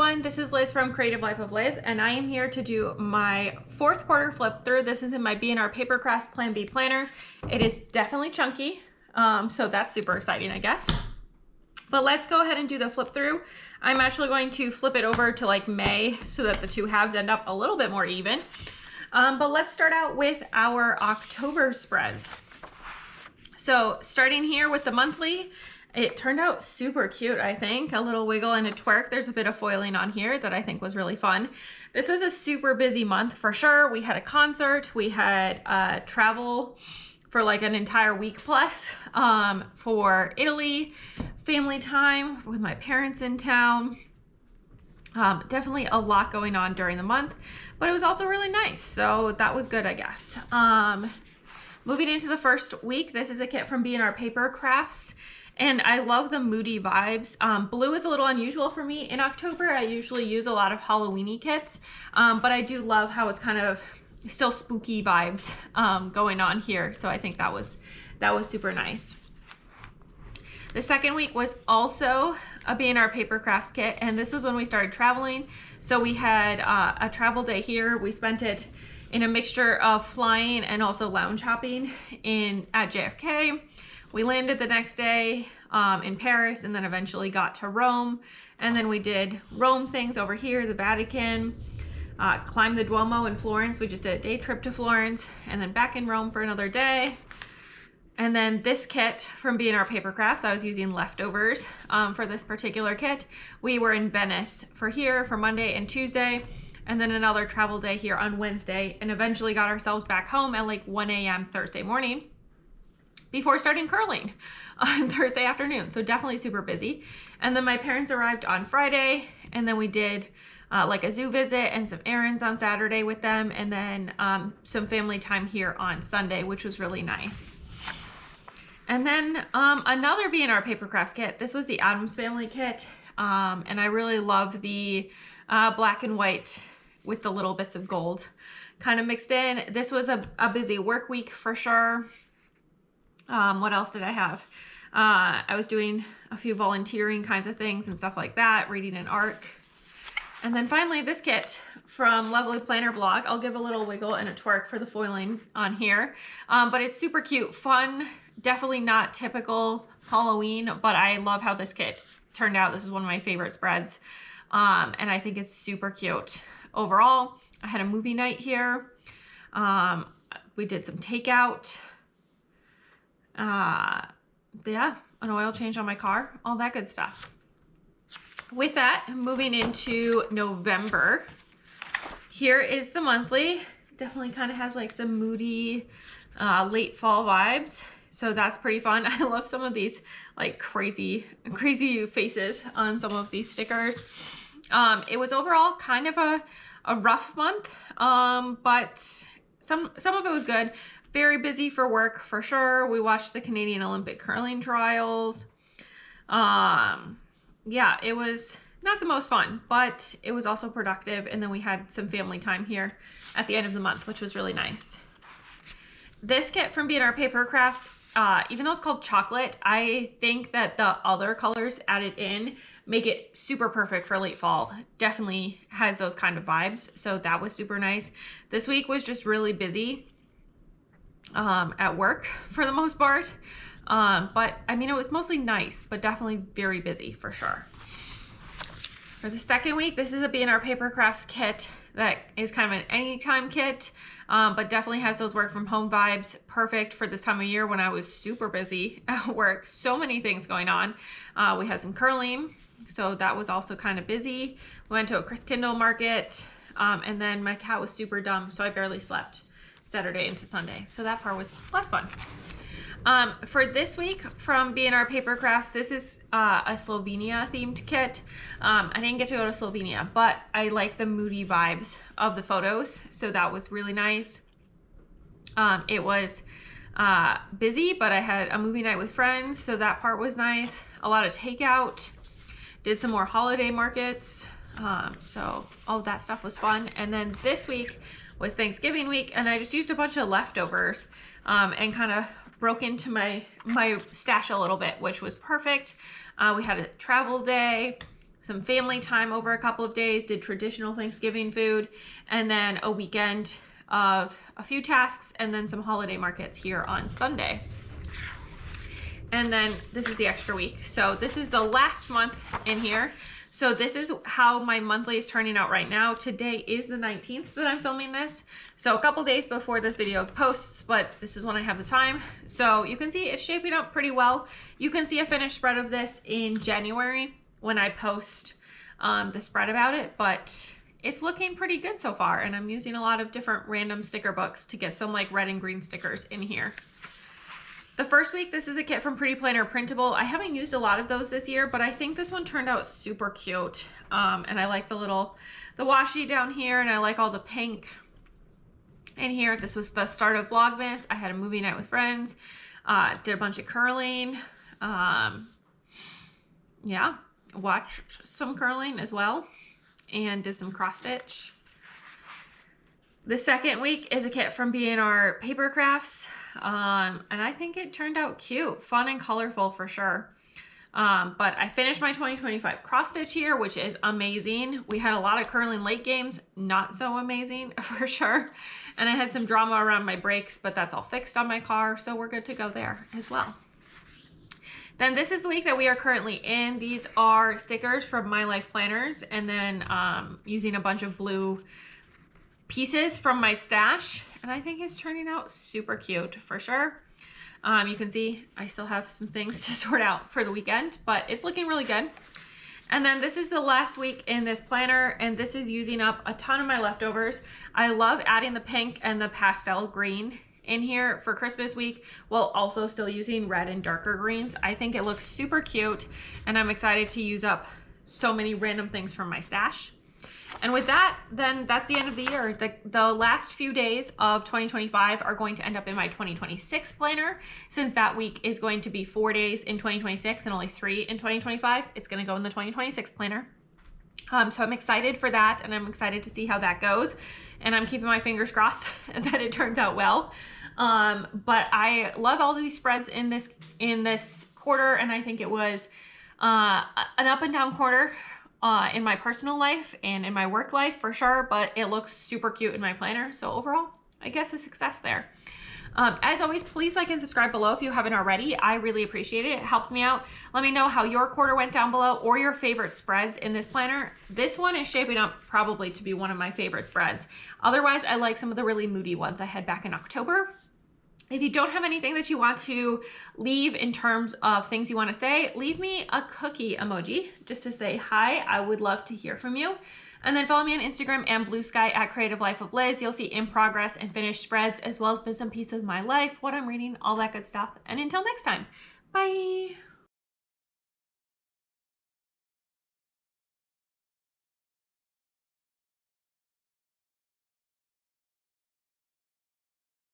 everyone, this is Liz from Creative Life of Liz, and I am here to do my fourth quarter flip through. This is in my B&R Paper Crafts Plan B planner. It is definitely chunky, so that's super exciting, I guess. But let's go ahead and do the flip through. I'm actually going to flip it over to like May so that the two halves end up a little bit more even. But let's start out with our October spreads. So starting here with the monthly, it turned out super cute, I think. A little wiggle and a twerk. There's a bit of foiling on here that I think was really fun. This was a super busy month for sure. We had a concert, we had travel for like an entire week plus for Italy, family time with my parents in town. Definitely a lot going on during the month, but it was also really nice. So that was good, I guess. Moving into the first week, this is a kit from B&R Paper Crafts. And I love the moody vibes. Blue is a little unusual for me in October. I usually use a lot of Halloween-y kits, but I do love how it's kind of still spooky vibes going on here. So I think that was super nice. The second week was also a B&R Paper Crafts kit, and this was when we started traveling. So we had a travel day here. We spent it in a mixture of flying and also lounge hopping at JFK. We landed the next day in Paris and then eventually got to Rome. And then we did Rome things over here, the Vatican, climbed the Duomo in Florence. We just did a day trip to Florence and then back in Rome for another day. And then this kit from B&R Paper Crafts, I was using leftovers for this particular kit. We were in Venice for Monday and Tuesday, and then another travel day here on Wednesday, and eventually got ourselves back home at like 1 a.m. Thursday morning, before starting curling on Thursday afternoon. So definitely super busy. And then my parents arrived on Friday, and then we did like a zoo visit and some errands on Saturday with them, and then some family time here on Sunday, which was really nice. And then another B&R Paper Crafts kit. This was the Addams Family kit, and I really love the black and white with the little bits of gold kind of mixed in. This was a busy work week for sure. What else did I have? I was doing a few volunteering kinds of things and stuff like that, reading an ARC. And then finally this kit from Lovely Planner Blog. I'll give a little wiggle and a twerk for the foiling on here. But it's super cute, fun, definitely not typical Halloween, but I love how this kit turned out. This is one of my favorite spreads. And I think it's super cute. Overall, I had a movie night here. We did some takeout. Yeah, an oil change on my car, all that good stuff. With that, moving into November, here is the monthly. Definitely kind of has like some moody late fall vibes, so that's pretty fun. I love some of these like crazy faces on some of these stickers. It was overall kind of a rough month, but some of it was good. Very busy for work for sure. We watched the Canadian Olympic curling trials. Yeah, it was not the most fun, but it was also productive. And then we had some family time here at the end of the month, which was really nice. This kit from B&R Paper Crafts, even though it's called chocolate, I think that the other colors added in make it super perfect for late fall. Definitely has those kind of vibes. So that was super nice. This week was just really busy at work for the most part. But I mean, it was mostly nice, but definitely very busy for sure. For the second week, this is a B&R Paper Crafts kit that is kind of an anytime kit, but definitely has those work from home vibes. Perfect for this time of year when I was super busy at work. So many things going on. We had some curling, so that was also kind of busy. We went to a Christkindl market, and then my cat was super dumb, so I barely slept Saturday into Sunday. So that part was less fun. For this week from B&R Paper Crafts, this is a Slovenia themed kit. I didn't get to go to Slovenia, but I like the moody vibes of the photos. So that was really nice. It was busy, but I had a movie night with friends. So that part was nice. A lot of takeout. Did some more holiday markets. So all of that stuff was fun. And then this week was Thanksgiving week, and I just used a bunch of leftovers and kind of broke into my stash a little bit, which was perfect. We had a travel day, some family time over a couple of days, did traditional Thanksgiving food, and then a weekend of a few tasks, and then some holiday markets here on Sunday. And then this is the extra week. So this is the last month in here. So this is how my monthly is turning out right now. Today is the 19th that I'm filming this. So a couple days before this video posts, but this is when I have the time. So you can see it's shaping up pretty well. You can see a finished spread of this in January when I post the spread about it, but it's looking pretty good so far. And I'm using a lot of different random sticker books to get some like red and green stickers in here. The first week, this is a kit from Pretty Planner Printable. I haven't used a lot of those this year, but I think this one turned out super cute. And I like the washi down here, and I like all the pink in here. This was the start of Vlogmas. I had a movie night with friends, did a bunch of curling. Yeah, watched some curling as well, and did some cross stitch. The second week is a kit from B&R Paper Crafts. And I think it turned out cute, fun and colorful for sure. But I finished my 2025 cross stitch here, which is amazing. We had a lot of curling late games, not so amazing for sure. And I had some drama around my brakes, but that's all fixed on my car, so we're good to go there as well. Then this is the week that we are currently in. These are stickers from My Life Planners, and then using a bunch of blue pieces from my stash, and I think it's turning out super cute for sure. You can see I still have some things to sort out for the weekend, but it's looking really good. And then this is the last week in this planner, and this is using up a ton of my leftovers. I love adding the pink and the pastel green in here for Christmas week, while also still using red and darker greens. I think it looks super cute, and I'm excited to use up so many random things from my stash. And with that, then that's the end of the year. The last few days of 2025 are going to end up in my 2026 planner. Since that week is going to be 4 days in 2026 and only 3 in 2025, it's going to go in the 2026 planner. So I'm excited for that, and I'm excited to see how that goes. And I'm keeping my fingers crossed that it turns out well. But I love all of these spreads in this quarter, and I think it was an up and down quarter. In my personal life and in my work life for sure, but it looks super cute in my planner. So overall, I guess a success there. As always, please like and subscribe below if you haven't already. I really appreciate it. It helps me out. Let me know how your quarter went down below, or your favorite spreads in this planner. This one is shaping up probably to be one of my favorite spreads. Otherwise, I like some of the really moody ones I had back in October. If you don't have anything that you want to leave in terms of things you want to say, leave me a cookie emoji just to say hi. I would love to hear from you. And then follow me on Instagram and Blue Sky at Creative Life of Liz. You'll see in progress and finished spreads, as well as bits and pieces of my life, what I'm reading, all that good stuff. And until next time, bye.